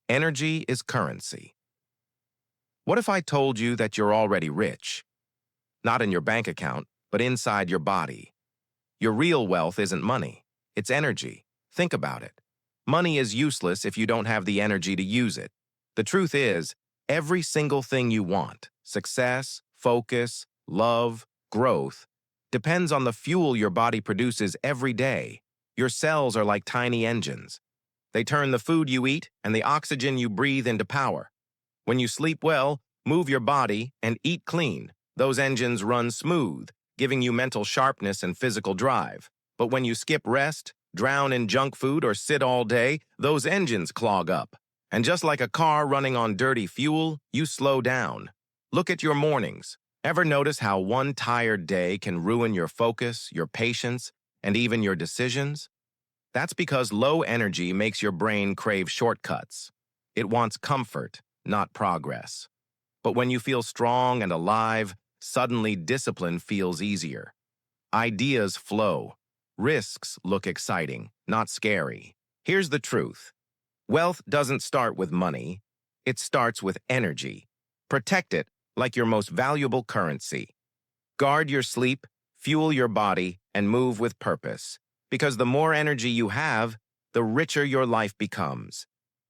Energy is currency. What if I told you that you're already rich? Not in your bank account, but inside your body. Your real wealth isn't money, it's energy. Think about it. Money is useless if you don't have the energy to use it. The truth is, every single thing you want, success, focus, love, growth, depends on the fuel your body produces every day. Your cells are like tiny engines. They turn the food you eat and the oxygen you breathe into power. When you sleep well, move your body, and eat clean, those engines run smooth, giving you mental sharpness and physical drive. But when you skip rest, drown in junk food, or sit all day, those engines clog up. And just like a car running on dirty fuel, you slow down. Look at your mornings. Ever notice how one tired day can ruin your focus, your patience, and even your decisions? That's because low energy makes your brain crave shortcuts. It wants comfort, not progress. But when you feel strong and alive, suddenly discipline feels easier. Ideas flow. Risks look exciting, not scary. Here's the truth. Wealth doesn't start with money. It starts with energy. Protect it like your most valuable currency. Guard your sleep, fuel your body, and move with purpose. Because the more energy you have, the richer your life becomes.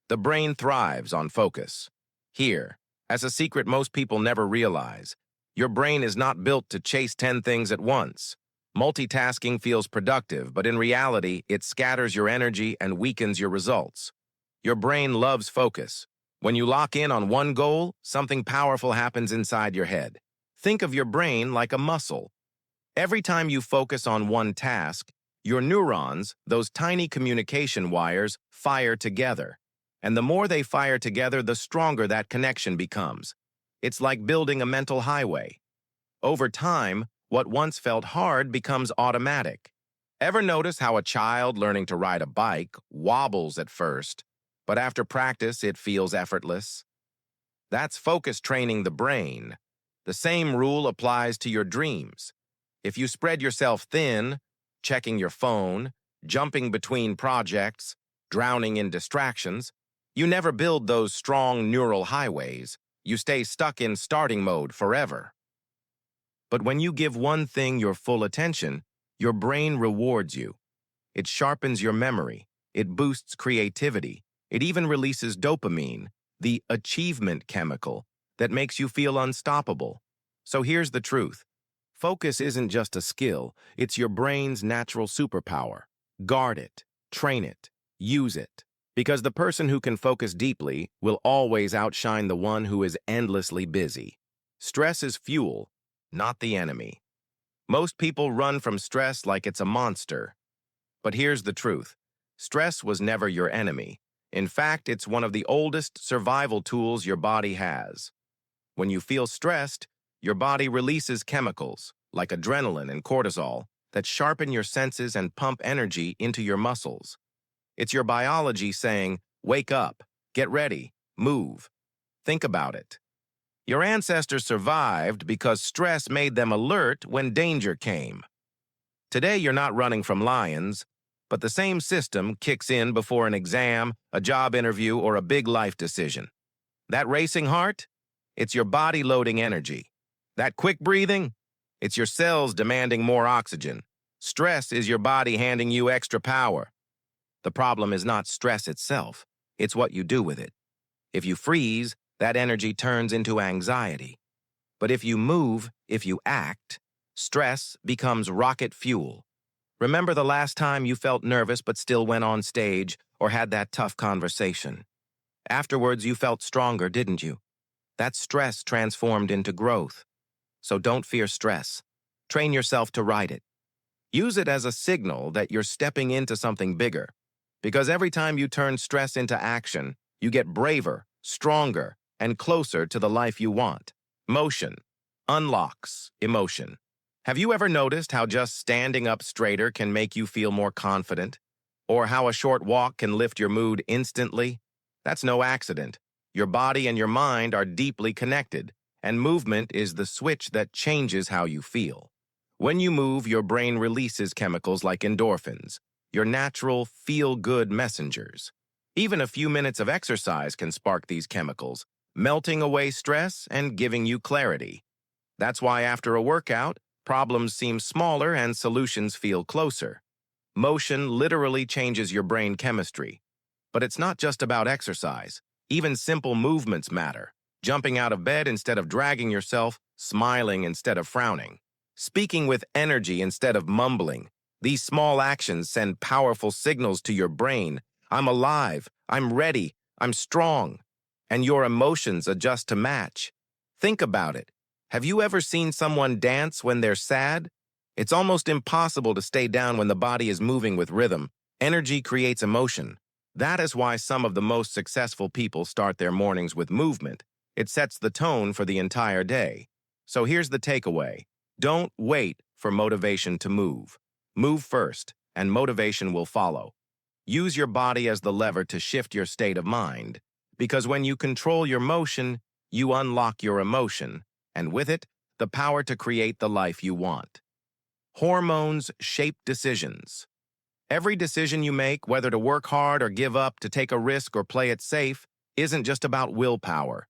The brain thrives on focus. Here, as a secret most people never realize, your brain is not built to chase 10 things at once. Multitasking feels productive, but in reality, it scatters your energy and weakens your results. Your brain loves focus. When you lock in on one goal, something powerful happens inside your head. Think of your brain like a muscle. Every time you focus on one task, your neurons, those tiny communication wires, fire together. And the more they fire together, the stronger that connection becomes. It's like building a mental highway. Over time, what once felt hard becomes automatic. Ever notice how a child learning to ride a bike wobbles at first, but after practice it feels effortless? That's focus training the brain. The same rule applies to your dreams. If you spread yourself thin, checking your phone, jumping between projects, drowning in distractions, you never build those strong neural highways. You stay stuck in starting mode forever. But when you give one thing your full attention, your brain rewards you. It sharpens your memory. It boosts creativity. It even releases dopamine, the achievement chemical that makes you feel unstoppable. So here's the truth. Focus isn't just a skill. It's your brain's natural superpower. Guard it, train it, use it. Because the person who can focus deeply will always outshine the one who is endlessly busy. Stress is fuel, not the enemy. Most people run from stress like it's a monster. But here's the truth. Stress was never your enemy. In fact, it's one of the oldest survival tools your body has. When you feel stressed, your body releases chemicals, like adrenaline and cortisol, that sharpen your senses and pump energy into your muscles. It's your biology saying, wake up, get ready, move. Think about it. Your ancestors survived because stress made them alert when danger came. Today, you're not running from lions, but the same system kicks in before an exam, a job interview, or a big life decision. That racing heart? It's your body loading energy. That quick breathing? It's your cells demanding more oxygen. Stress is your body handing you extra power. The problem is not stress itself, it's what you do with it. If you freeze, that energy turns into anxiety. But if you move, if you act, stress becomes rocket fuel. Remember the last time you felt nervous but still went on stage or had that tough conversation? Afterwards, you felt stronger, didn't you? That stress transformed into growth. So don't fear stress. Train yourself to ride it. Use it as a signal that you're stepping into something bigger. Because every time you turn stress into action, you get braver, stronger, and closer to the life you want. Motion unlocks emotion. Have you ever noticed how just standing up straighter can make you feel more confident? Or how a short walk can lift your mood instantly? That's no accident. Your body and your mind are deeply connected, and movement is the switch that changes how you feel. When you move, your brain releases chemicals like endorphins, your natural feel-good messengers. Even a few minutes of exercise can spark these chemicals, melting away stress and giving you clarity. That's why after a workout, problems seem smaller and solutions feel closer. Motion literally changes your brain chemistry. But it's not just about exercise. Even simple movements matter. Jumping out of bed instead of dragging yourself, smiling instead of frowning, speaking with energy instead of mumbling. These small actions send powerful signals to your brain. I'm alive, I'm ready, I'm strong. And your emotions adjust to match. Think about it. Have you ever seen someone dance when they're sad? It's almost impossible to stay down when the body is moving with rhythm. Energy creates emotion. That is why some of the most successful people start their mornings with movement. It sets the tone for the entire day. So here's the takeaway. Don't wait for motivation to move. Move first, and motivation will follow. Use your body as the lever to shift your state of mind. Because when you control your motion, you unlock your emotion, and with it, the power to create the life you want. Hormones shape decisions. Every decision you make, whether to work hard or give up, to take a risk or play it safe, isn't just about willpower.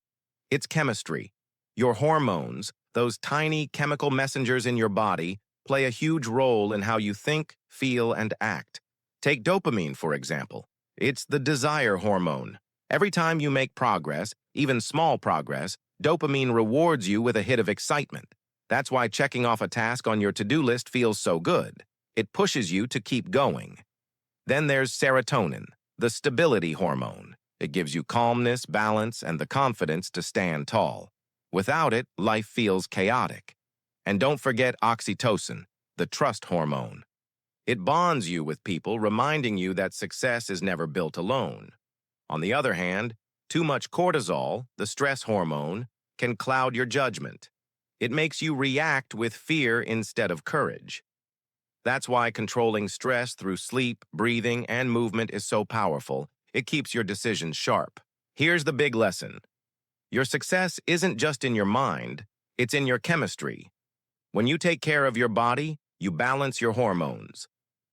It's chemistry. Your hormones, those tiny chemical messengers in your body, play a huge role in how you think, feel, and act. Take dopamine, for example. It's the desire hormone. Every time you make progress, even small progress, dopamine rewards you with a hit of excitement. That's why checking off a task on your to-do list feels so good. It pushes you to keep going. Then there's serotonin, the stability hormone. It gives you calmness, balance, and the confidence to stand tall. Without it, life feels chaotic. And don't forget oxytocin, the trust hormone. It bonds you with people, reminding you that success is never built alone. On the other hand, too much cortisol, the stress hormone, can cloud your judgment. It makes you react with fear instead of courage. That's why controlling stress through sleep, breathing, and movement is so powerful. It keeps your decisions sharp. Here's the big lesson. Your success isn't just in your mind, it's in your chemistry. When you take care of your body, you balance your hormones.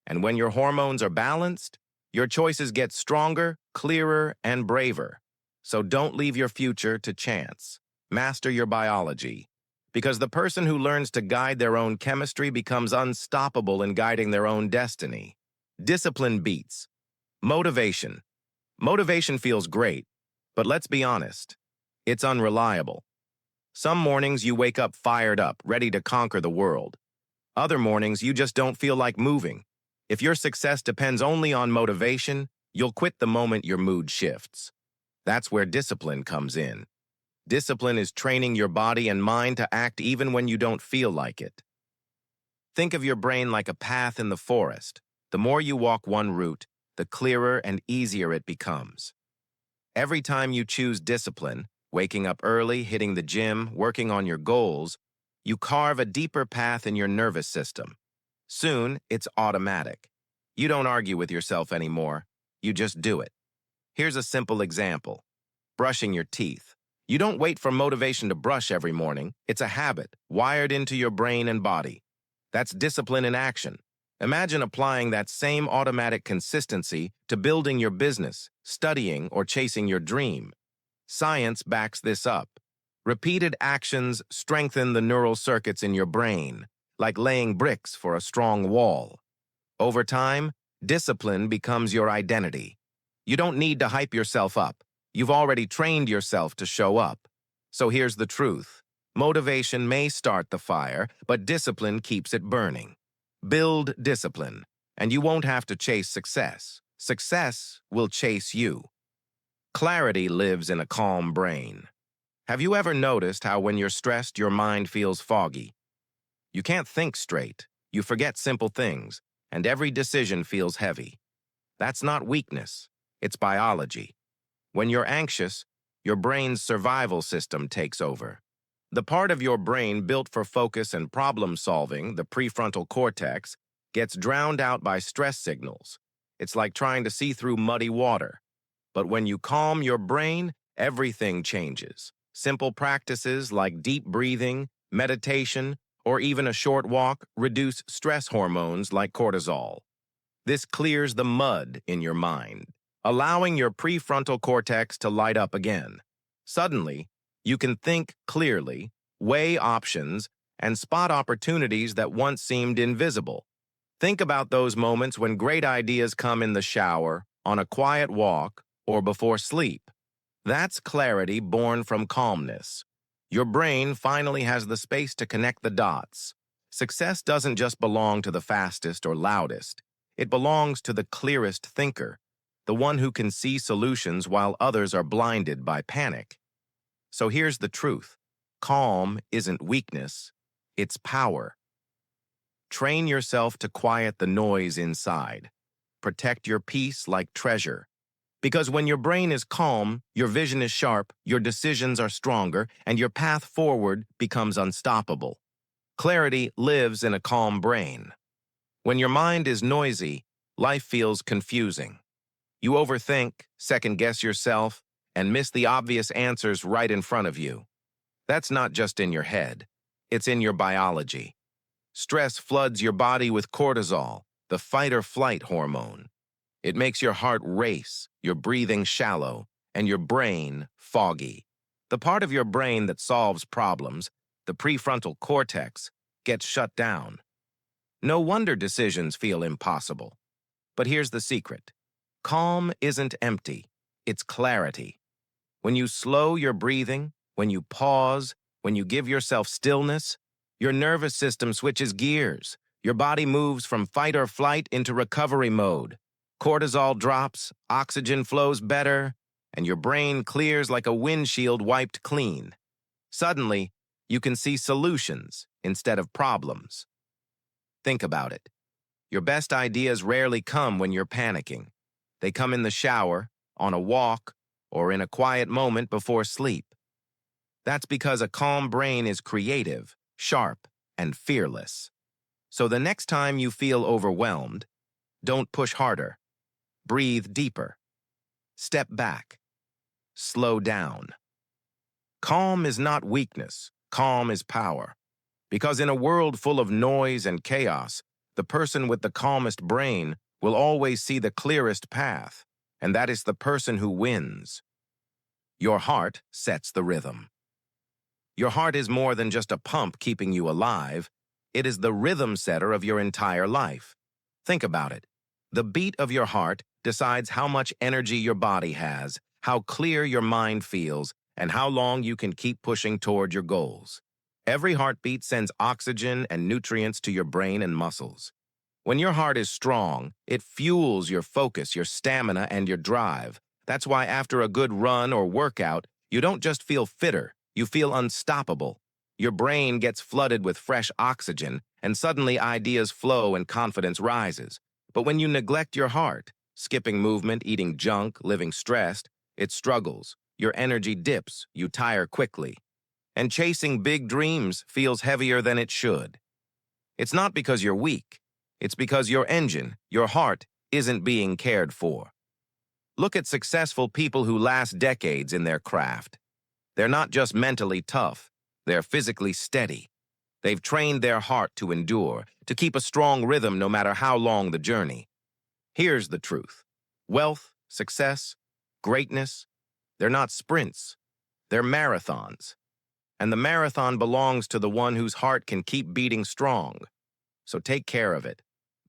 And when your hormones are balanced, your choices get stronger, clearer, and braver. So don't leave your future to chance. Master your biology. Because the person who learns to guide their own chemistry becomes unstoppable in guiding their own destiny. Discipline beats motivation. Motivation feels great, but let's be honest, it's unreliable. Some mornings you wake up fired up, ready to conquer the world. Other mornings you just don't feel like moving. If your success depends only on motivation, you'll quit the moment your mood shifts. That's where discipline comes in. Discipline is training your body and mind to act even when you don't feel like it. Think of your brain like a path in the forest. The more you walk one route, the clearer and easier it becomes. Every time you choose discipline, waking up early, hitting the gym, working on your goals, you carve a deeper path in your nervous system. Soon, it's automatic. You don't argue with yourself anymore. You just do it. Here's a simple example. Brushing your teeth. You don't wait for motivation to brush every morning. It's a habit, wired into your brain and body. That's discipline in action. Imagine applying that same automatic consistency to building your business, studying, or chasing your dream. Science backs this up. Repeated actions strengthen the neural circuits in your brain, like laying bricks for a strong wall. Over time, discipline becomes your identity. You don't need to hype yourself up. You've already trained yourself to show up. So here's the truth. Motivation may start the fire, but discipline keeps it burning. Build discipline, and you won't have to chase success. Success will chase you. Clarity lives in a calm brain. Have you ever noticed how when you're stressed, your mind feels foggy? You can't think straight. You forget simple things, and every decision feels heavy. That's not weakness. It's biology. When you're anxious, your brain's survival system takes over. The part of your brain built for focus and problem solving, the prefrontal cortex, gets drowned out by stress signals. It's like trying to see through muddy water. But when you calm your brain, everything changes. Simple practices like deep breathing, meditation, or even a short walk reduce stress hormones like cortisol. This clears the mud in your mind. allowing your prefrontal cortex to light up again. Suddenly, you can think clearly, weigh options, and spot opportunities that once seemed invisible. Think about those moments when great ideas come in the shower, on a quiet walk, or before sleep. That's clarity born from calmness. Your brain finally has the space to connect the dots. Success doesn't just belong to the fastest or loudest. It belongs to the clearest thinker, the one who can see solutions while others are blinded by panic. So here's the truth. Calm isn't weakness, it's power. Train yourself to quiet the noise inside. Protect your peace like treasure. Because when your brain is calm, your vision is sharp, your decisions are stronger, and your path forward becomes unstoppable. Clarity lives in a calm brain. When your mind is noisy, life feels confusing. You overthink, second-guess yourself, and miss the obvious answers right in front of you. That's not just in your head. It's in your biology. Stress floods your body with cortisol, the fight-or-flight hormone. It makes your heart race, your breathing shallow, and your brain foggy. The part of your brain that solves problems, the prefrontal cortex, gets shut down. No wonder decisions feel impossible. But here's the secret. Calm isn't empty, it's clarity. When you slow your breathing, when you pause, when you give yourself stillness, your nervous system switches gears. Your body moves from fight or flight into recovery mode. Cortisol drops, oxygen flows better, and your brain clears like a windshield wiped clean. Suddenly, you can see solutions instead of problems. Think about it. Your best ideas rarely come when you're panicking. They come in the shower, on a walk, or in a quiet moment before sleep. That's because a calm brain is creative, sharp, and fearless. So the next time you feel overwhelmed, don't push harder. Breathe deeper. Step back. Slow down. Calm is not weakness. Calm is power. Because in a world full of noise and chaos, the person with the calmest brain will always see the clearest path, and that is the person who wins. Your heart sets the rhythm. Your heart is more than just a pump keeping you alive. It is the rhythm setter of your entire life. Think about it. The beat of your heart decides how much energy your body has, how clear your mind feels, and how long you can keep pushing toward your goals. Every heartbeat sends oxygen and nutrients to your brain and muscles. When your heart is strong, it fuels your focus, your stamina, and your drive. That's why after a good run or workout, you don't just feel fitter, you feel unstoppable. Your brain gets flooded with fresh oxygen, and suddenly ideas flow and confidence rises. But when you neglect your heart, skipping movement, eating junk, living stressed, it struggles. Your energy dips, you tire quickly. And chasing big dreams feels heavier than it should. It's not because you're weak. It's because your engine, your heart, isn't being cared for. Look at successful people who last decades in their craft. They're not just mentally tough, they're physically steady. They've trained their heart to endure, to keep a strong rhythm no matter how long the journey. Here's the truth. Wealth, success, greatness, they're not sprints, they're marathons. And the marathon belongs to the one whose heart can keep beating strong. So take care of it.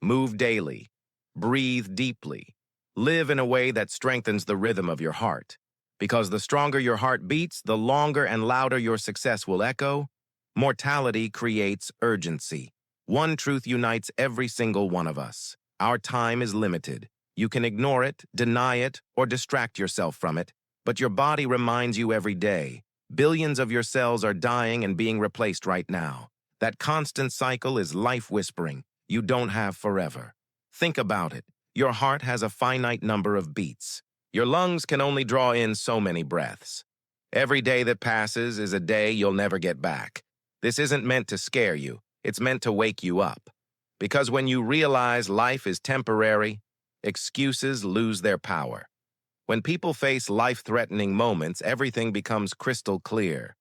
Move daily. Breathe deeply. Live in a way that strengthens the rhythm of your heart. Because the stronger your heart beats, the longer and louder your success will echo. Mortality creates urgency. One truth unites every single one of us. Our time is limited. You can ignore it, deny it, or distract yourself from it, but your body reminds you every day. Billions of your cells are dying and being replaced right now. That constant cycle is life whispering. You don't have forever. Think about it. Your heart has a finite number of beats. Your lungs can only draw in so many breaths. Every day that passes is a day you'll never get back. This isn't meant to scare you. It's meant to wake you up. Because when you realize life is temporary, excuses lose their power. When people face life-threatening moments, everything becomes crystal clear.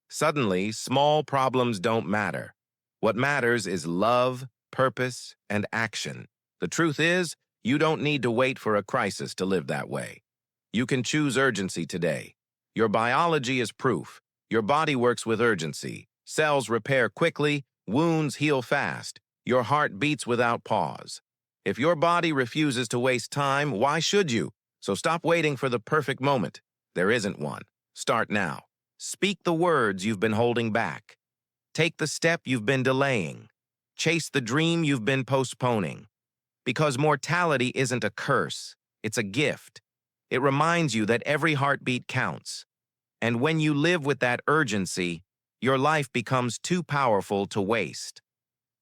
Suddenly, small problems don't matter. What matters is love, purpose, and action. The truth is, You don't need to wait for a crisis to live that way. You can choose urgency today. Your biology is proof. Your body works with urgency. Cells repair quickly, wounds heal fast. Your heart beats without pause. If your body refuses to waste time, why should you? So stop waiting for the perfect moment. There isn't one. Start now. Speak the words you've been holding back. Take the step you've been delaying. Chase the dream you've been postponing. Because mortality isn't a curse, it's a gift. It reminds you that every heartbeat counts. And when you live with that urgency, your life becomes too powerful to waste.